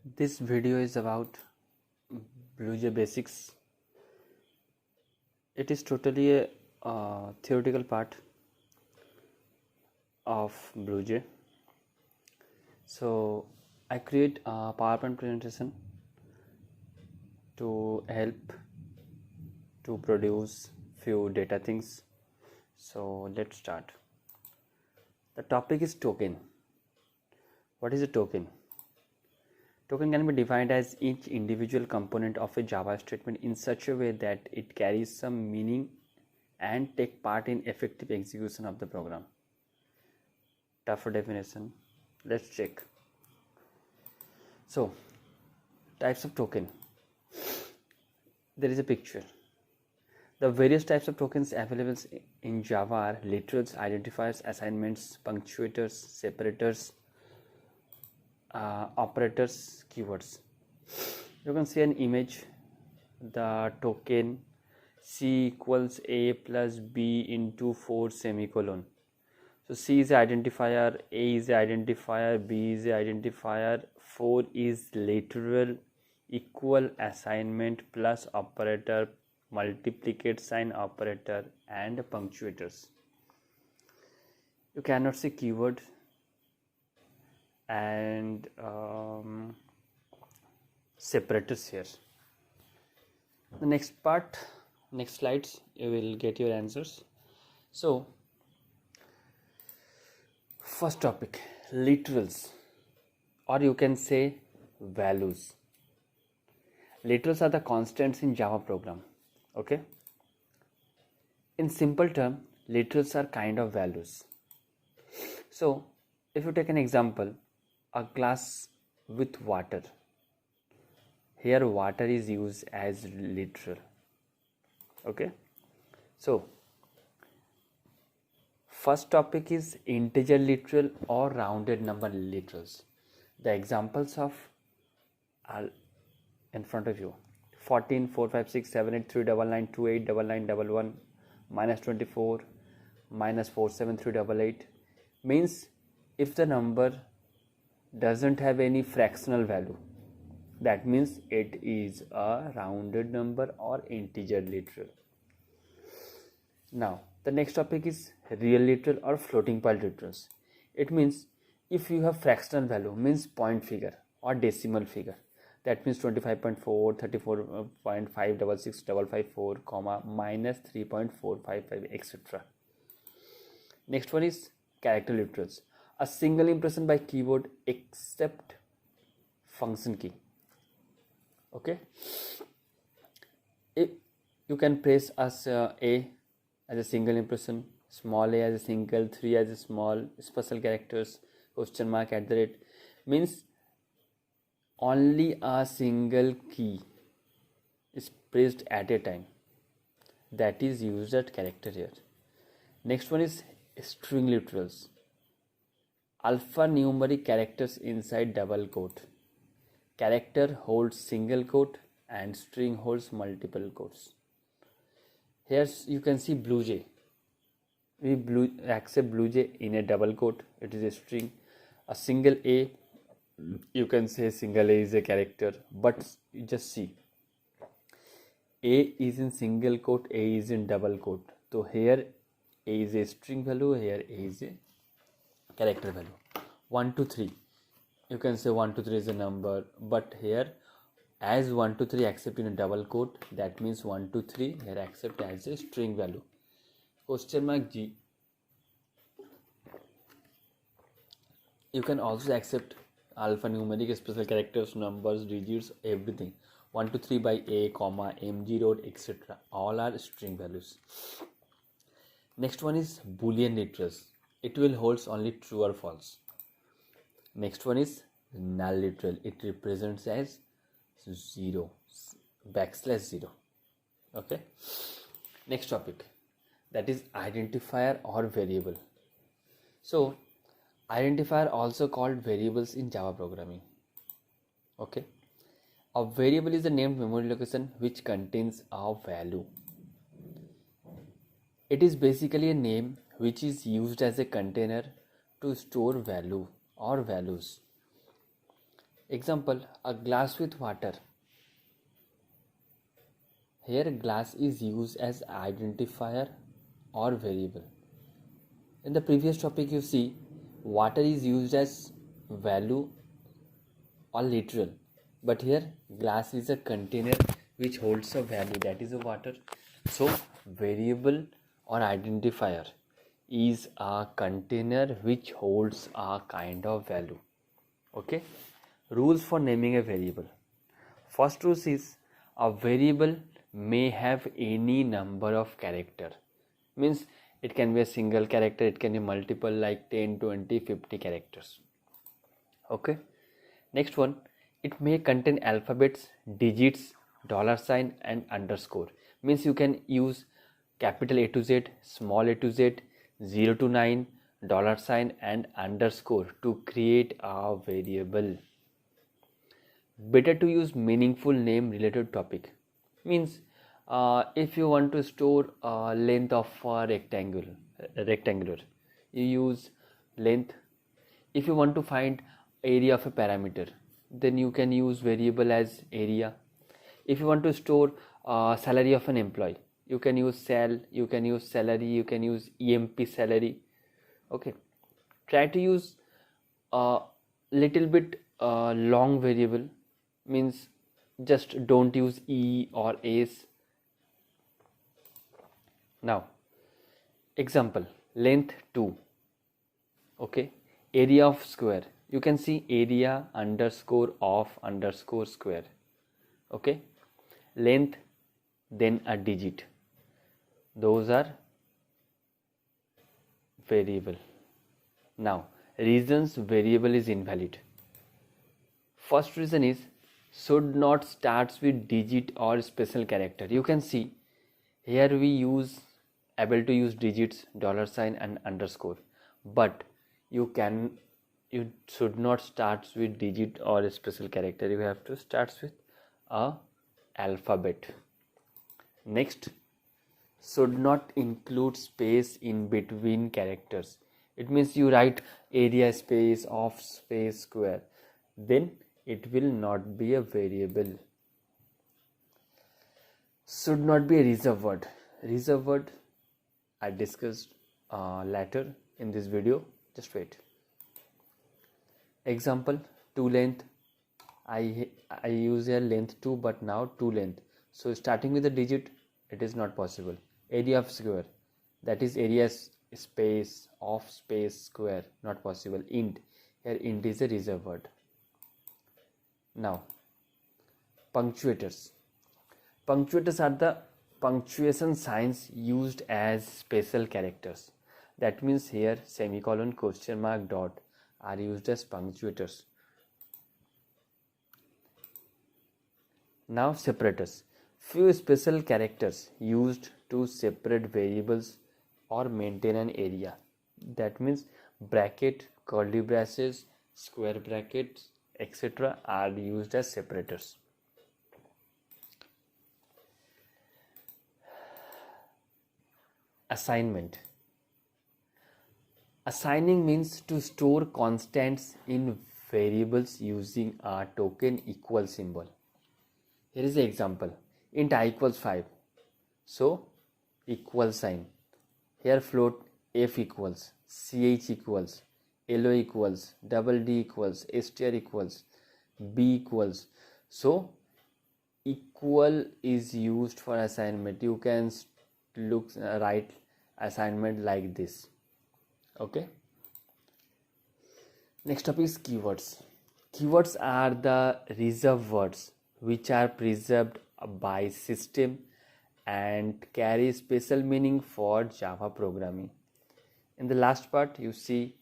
This video is about BlueJ basics. It is totally a theoretical part of BlueJ. So I create a PowerPoint presentation to help to produce few data things. So let's start. The topic is token. What is a token? Token can be defined as each individual component of a Java statement in such a way that it carries some meaning and take part in effective execution of the program. Tougher definition. Let's check. So, types of token. There is a picture. The various types of tokens available in Java are literals, identifiers, assignments, punctuators, separators, operators, keywords. You can see an image. The token C equals A plus B into 4 semicolon. So C is identifier, A is identifier, B is identifier, 4 is literal, equal assignment plus operator, multiplicate sign operator, and punctuators. You cannot see keyword and separators here. The next slides, you will get your answers. So first topic, literals, or you can say values. Literals are the constants in Java program. Okay, in simple term, literals are kind of values. So if you take an example, a glass with water, here water is used as literal. Okay, so first topic is integer literal or rounded number literals. The examples of are in front of you: 14, 4, 5, 6, 7, 8, 3, 9, 9, 2, 8, 9, 9, 11, minus 24, minus 4, 7, 3, 8. Means if the number doesn't have any fractional value, that means it is a rounded number or integer literal. Now the next topic is real literal or floating point literals. It means if you have fractional value, means point figure or decimal figure, that means 25.4, 34.5, 66554, comma, minus 3.455, etc. Next one is character literals. A single impression by keyboard except function key. Okay, if you can press as A as a single impression, small a as a single, 3 as a small, special characters, question mark, @ means only a single key is pressed at a time. That is used as character here. Next one is string literals. Alphanumeric characters inside double quote. Character holds single quote and string holds multiple quotes. Here you can see BlueJ. We accept BlueJ in a double quote. It is a string. A single A, you can say single A is a character, but you just see, A is in single quote, A is in double quote. So here A is a string value, here A is a character value. 1 to 3, you can say 1 to 3 is a number, but here as 1 to 3 accept in a double quote, that means 1 to 3 here accept as a string value. Question mark G, you can also accept alphanumeric, special characters, numbers, digits, everything. 1 to 3 by A, comma, M0, etc. All are string values. Next one is Boolean literals. It will holds only true or false. Next one is null literal. It represents as 0, \0. Okay. Next topic, that is identifier or variable. So identifier also called variables in Java programming. Okay, a variable is a named memory location which contains a value. It is basically a name which is used as a container to store value or values. Example, a glass with water. Here glass is used as identifier or variable. In the previous topic you see water is used as value or literal, but here glass is a container which holds a value, that is a water. So variable or identifier is a container which holds a kind of value. Okay, rules for naming a variable. First rule is a variable may have any number of character, means it can be a single character, it can be multiple like 10, 20, 50 characters. Okay, next one, it may contain alphabets, digits, dollar sign and underscore, means you can use capital A to Z, small a to Z, 0 to 9, dollar sign and underscore to create a variable. Better to use meaningful name related topic, means if you want to store length of a rectangular, you use length. If you want to find area of a parameter, then you can use variable as area. If you want to store salary of an employee, you can use sal, you can use salary, you can use EMP salary. Okay, try to use a little bit long variable, means just don't use E or S. Now example, length 2. Okay, area of square, you can see area underscore of underscore square. Okay, length, then a digit, those are variable. Now reasons variable is invalid. First reason is should not starts with digit or special character. You can see here we able to use digits, dollar sign and underscore, but you should not start with digit or a special character, you have to start with a alphabet. Next, should not include space in between characters. It means you write area space, off space, square, then it will not be a variable. Should not be a reserved word. Reserved word I discussed later in this video, just wait. Example, 2 length, I use a length 2 but now 2 length, so starting with a digit it is not possible. Area of square, that is area space, off space, square, not possible. Int, here int is a reserved word. Now punctuators. Punctuators are the punctuation signs used as special characters. That means here semicolon, question mark, dot are used as punctuators. Now separators. Few special characters used to separate variables or maintain an area. That means bracket, curly braces, square brackets, etc. are used as separators. Assignment. Assigning means to store constants in variables using a token equal symbol. Here is an example, int I equals 5, so equal sign. Here float f equals, ch equals, lo equals, double d equals, str equals, b equals. So equal is used for assignment. You can write assignment like this. Okay, next topic is keywords. Keywords are the reserved words which are preserved by system and carry special meaning for Java programming. In the last part you see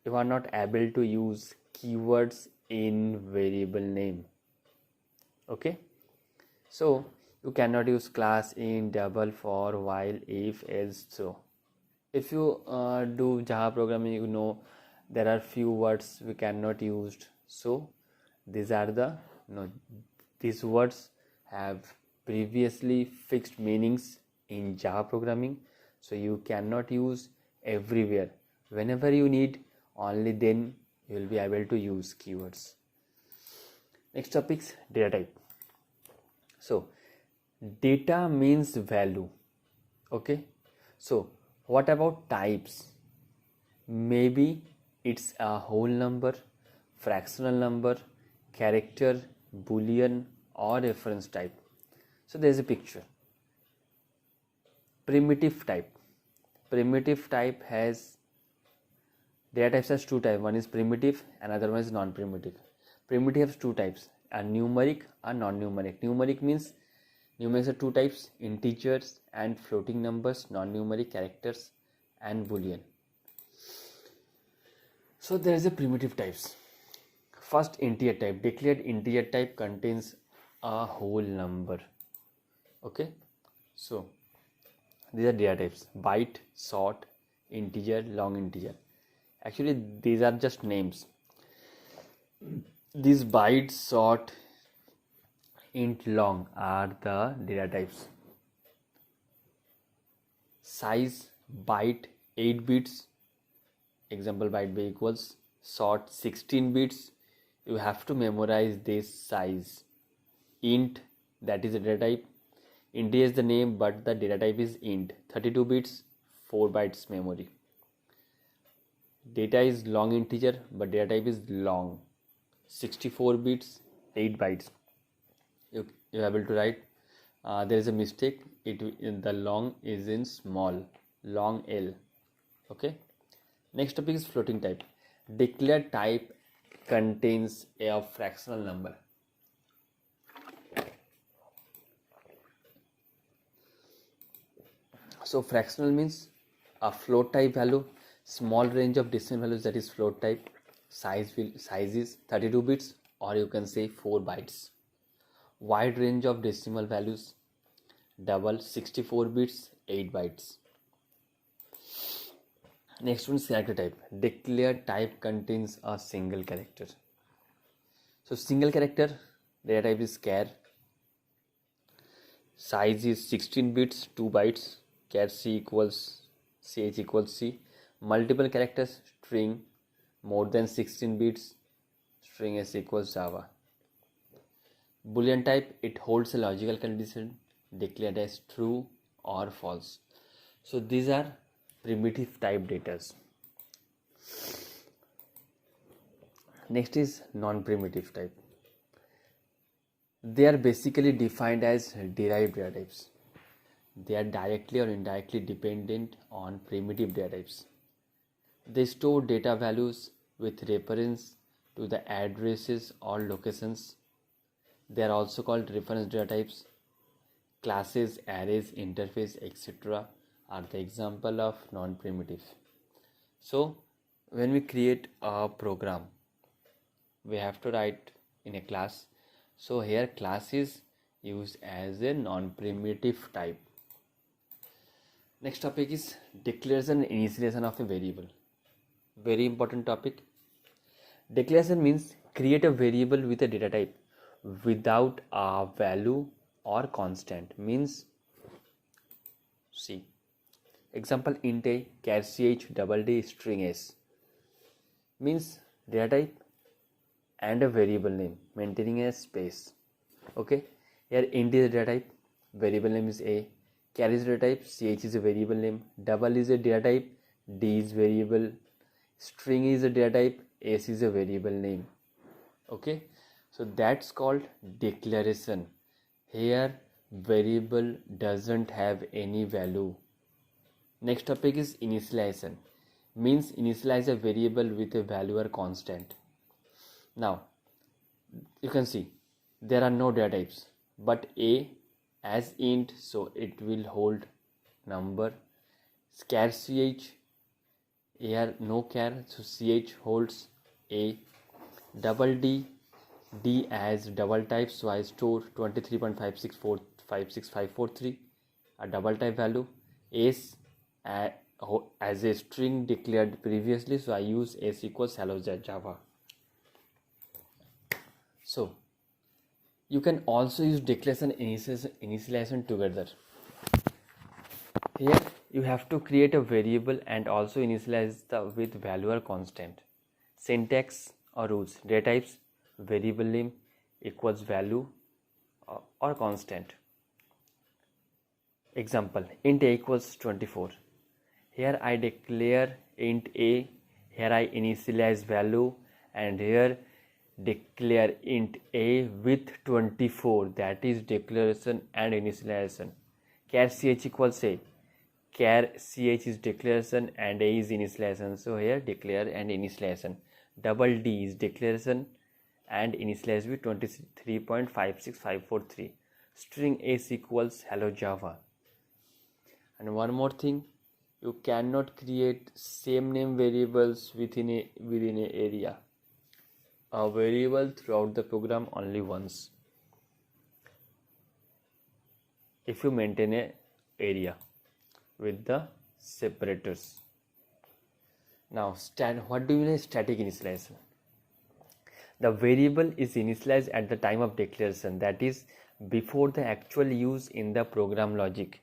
you are not able to use keywords in variable name. Okay, so you cannot use class, in, double, for, while, if, else. So if you do Java programming, you know there are few words we cannot use. So these words have previously fixed meanings in Java programming, so you cannot use everywhere. Whenever you need, only then you will be able to use keywords. Next topic is data type. So data means value. Okay, so what about types? Maybe it's a whole number, fractional number, character, boolean, or reference type. So there's a picture. Primitive type. Primitive type has data types has two types. One is primitive, another one is non-primitive. Primitive has two types: a numeric, a non-numeric. Numeric means numerics are two types: integers and floating numbers. Non-numeric, characters and boolean. So there is a primitive types. First, integer type. Declared integer type contains a whole number. Okay, so these are data types: byte, short, integer, long integer. Actually, these are just names. These byte, short, int, long are the data types. Size: byte 8 bits. Example, byte b equals short 16 bits. You have to memorize this size. Int, that is a data type. Integer is the name, but the data type is int. 32 bits, 4 bytes memory. Data is long integer, but data type is long. 64 bits, 8 bytes. You're able to write. There is a mistake. The long is in small. Long L. Okay. Next topic is floating type. Declared type contains a fractional number. So fractional means a float type value, small range of decimal values, that is float type. Size is 32 bits, or you can say 4 bytes. Wide range of decimal values, double 64 bits, 8 bytes. Next one is character type. Declared type contains a single character. So single character, data type is char. Size is 16 bits, 2 bytes. Char C equals ch equals C. Multiple characters, string, more than 16 bits, string S equals Java. Boolean type, it holds a logical condition declared as true or false. So these are primitive type data. Next is non-primitive type. They are basically defined as derived data types. They are directly or indirectly dependent on primitive data types. They store data values with reference to the addresses or locations. They are also called reference data types. Classes, arrays, interface, etc. are the example of non-primitive. So when we create a program, we have to write in a class. So here class is used as a non-primitive type. Next topic is declaration and initialization of a variable. Very important topic. Declaration means create a variable with a data type without a value or constant. Means, see, example, int a, char ch, double d, string s. Means data type and a variable name, maintaining a space. Okay, here int is a data type, variable name is a, char is data type, ch is a variable name, double is a data type, d is variable, string is a data type, s is a variable name. Okay, so that's called declaration. Here variable doesn't have any value. Next topic is initialization. Means initialize a variable with a value or constant. Now you can see there are no data types, but a as int, so it will hold number. Char ch, here no char, so ch holds a. Double d, d as double type, so I store 23.56456.543, a double type value. S as a string declared previously, so I use s equals hello Java. So you can also use declaration and initialization together. Here you have to create a variable and also initialize with value or constant. Syntax or rules. Data types, variable name equals value or constant. Example, int a equals 24. Here I declare int a, here I initialize value, and here declare int a with 24, that is declaration and initialization. Char ch equals a, char ch is declaration and a is initialization, so here declare and initialization. Double D is declaration and initialize with 23.56543. String s equals hello Java. And one more thing, you cannot create same name variables within a area. A variable throughout the program only once if you maintain a area with the separators. Now what do you mean static initialization? The variable is initialized at the time of declaration, that is before the actual use in the program logic.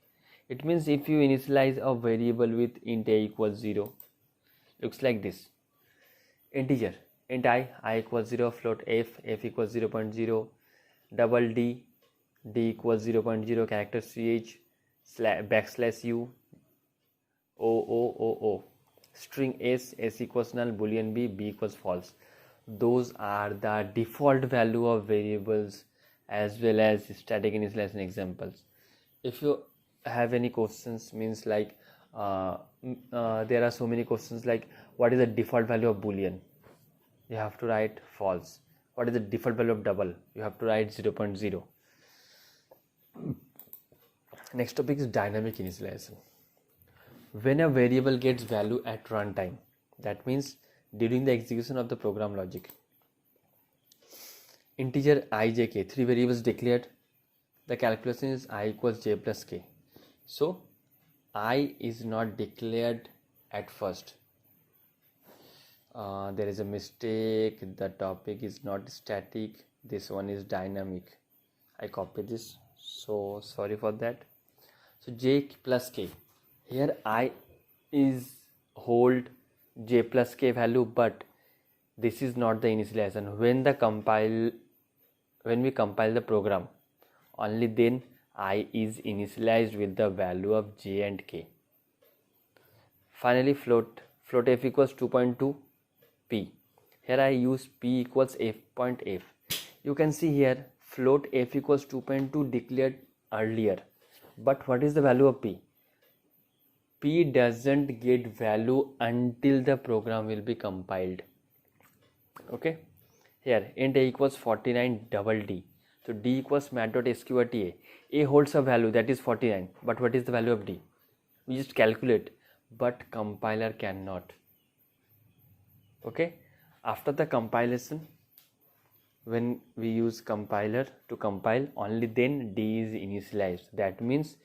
It means if you initialize a variable with int a equals 0, looks like this. Integer, int I equals 0, float f equals 0.0, double d equals 0.0, character ch, backslash u, o, string s equals null, boolean b equals false. Those are the default value of variables as well as static initialization examples. If you have any questions, means like there are so many questions like what is the default value of boolean, you have to write false. What is the default value of double, you have to write 0.0. Next topic is dynamic initialization. When a variable gets value at runtime, that means during the execution of the program logic. Integer I, j, k, 3 variables declared. The calculation is I equals j plus k. So I is not declared at first. There is a mistake. The topic is not static. This one is dynamic. I copy this. So sorry for that. So j plus k. Here I is hold j plus k value, but this is not the initialization. When we compile the program, only then I is initialized with the value of j and k. Finally, float f equals 2.2 p. Here I use p equals f.f. You can see here float f equals 2.2 declared earlier, but what is the value of p? P doesn't get value until the program will be compiled. Okay, here int a equals 49 double d. So d equals mat.sqrt a holds a value that is 49, but what is the value of d? We just calculate, but compiler cannot. Okay, after the compilation, when we use compiler to compile, only then d is initialized. That means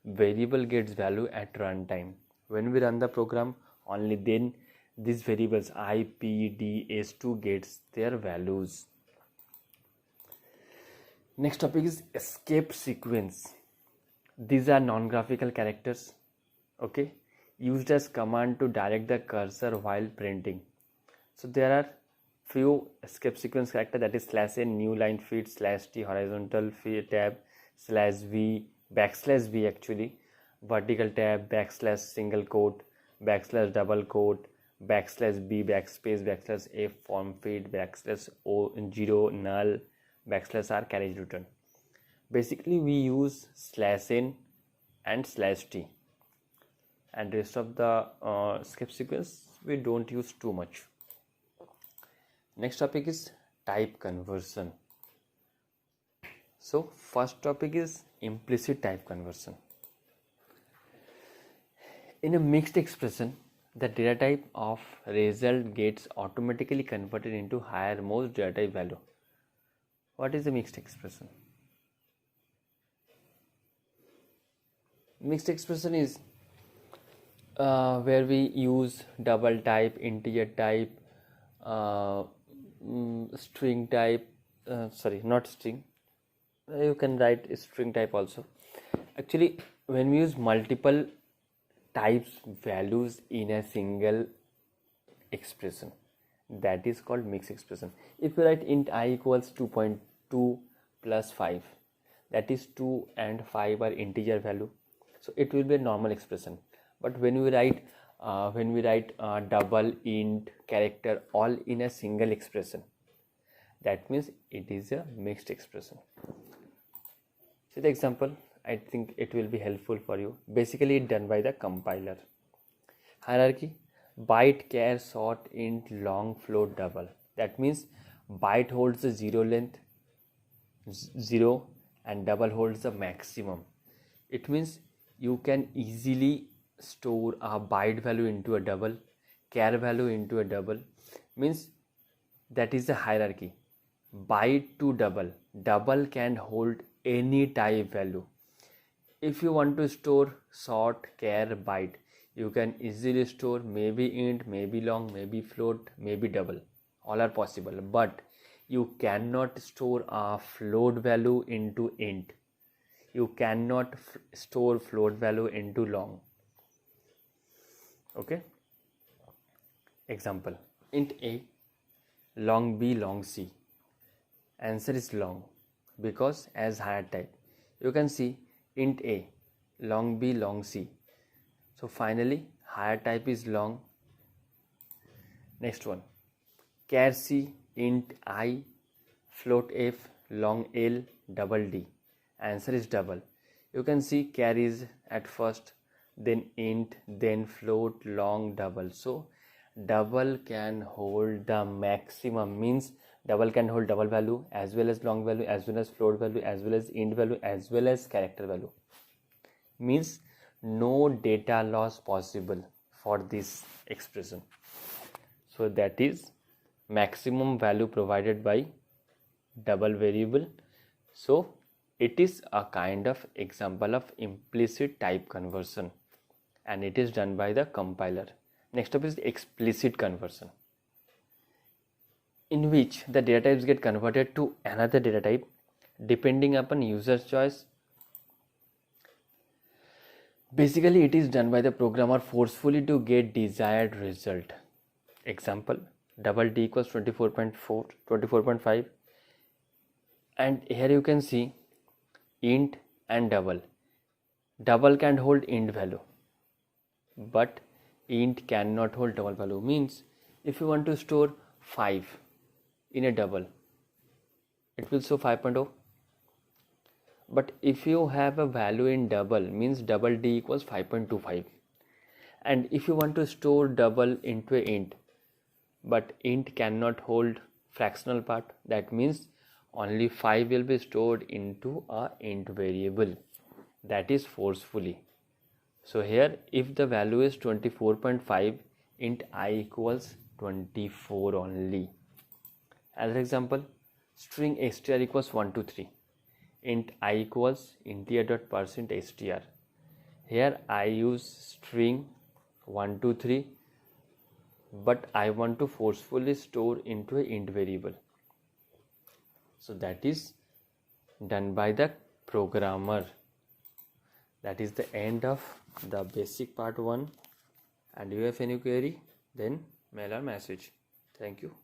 variable gets value at runtime. When we run the program, only then these variables I, p, d, s2 gets their values. Next topic is escape sequence. These are non-graphical characters, okay, used as command to direct the cursor while printing. So there are few escape sequence character, that is /n, new line feed, /t, horizontal feed tab, /v, \v actually, vertical tab, / single quote, / double quote, \b, backspace, /f, form feed, /o, 0, null, /r, carriage return. Basically we use /n and /t, and rest of the escape sequence we don't use too much. Next topic is type conversion. So first topic is implicit type conversion. In a mixed expression, the data type of result gets automatically converted into higher most data type value. What is a mixed expression? Mixed expression is where we use double type, integer type, string type, not string, you can write string type also. Actually, when we use multiple types values in a single expression, that is called mixed expression. If you write int I equals 2.2 plus 5, that is 2 and 5 are integer value, so it will be a normal expression. But when we write double, int, character all in a single expression, that means it is a mixed expression. See the example, I think it will be helpful for you. Basically it's done by the compiler. Hierarchy: byte, char, short, int, long, float, double. That means byte holds the zero length, 0, and double holds the maximum. It means you can easily store a byte value into a double, char value into a double. Means that is the hierarchy. Byte to double, double can hold any type value. If you want to store short, char, byte, you can easily store maybe int, maybe long, maybe float, maybe double. All are possible, but you cannot store a float value into int. You cannot store float value into long. Okay. Example: int A, long B, long C. Answer is long because as higher type. You can see int A, long B, long C. So finally higher type is long. Next one: char C, int I, float F, long L, double D. Answer is double. You can see char is at first, then int, then float, long, double. So double can hold the maximum, means double can hold double value as well as long value as well as float value as well as int value as well as character value. Means no data loss possible for this expression. So that is maximum value provided by double variable. So it is a kind of example of implicit type conversion, and it is done by the compiler. Next up is explicit conversion, in which the data types get converted to another data type depending upon user's choice. Basically it is done by the programmer forcefully to get desired result. Example: double D equals 24.4, 24.5, and here you can see int and double. Double can hold int value, but int cannot hold double value. Means if you want to store 5 in a double, it will show 5.0. But if you have a value in double, means double D equals 5.25. And if you want to store double into a int, but int cannot hold fractional part, that means only 5 will be stored into a int variable, that is forcefully. So here if the value is 24.5, int I equals 24 only. Another example: string str equals 123, int I equals integer.%str. Here I use string 123, but I want to forcefully store into an int variable. So that is done by the programmer. That is the end of the basic part 1. And you have any query, then mail or message. Thank you.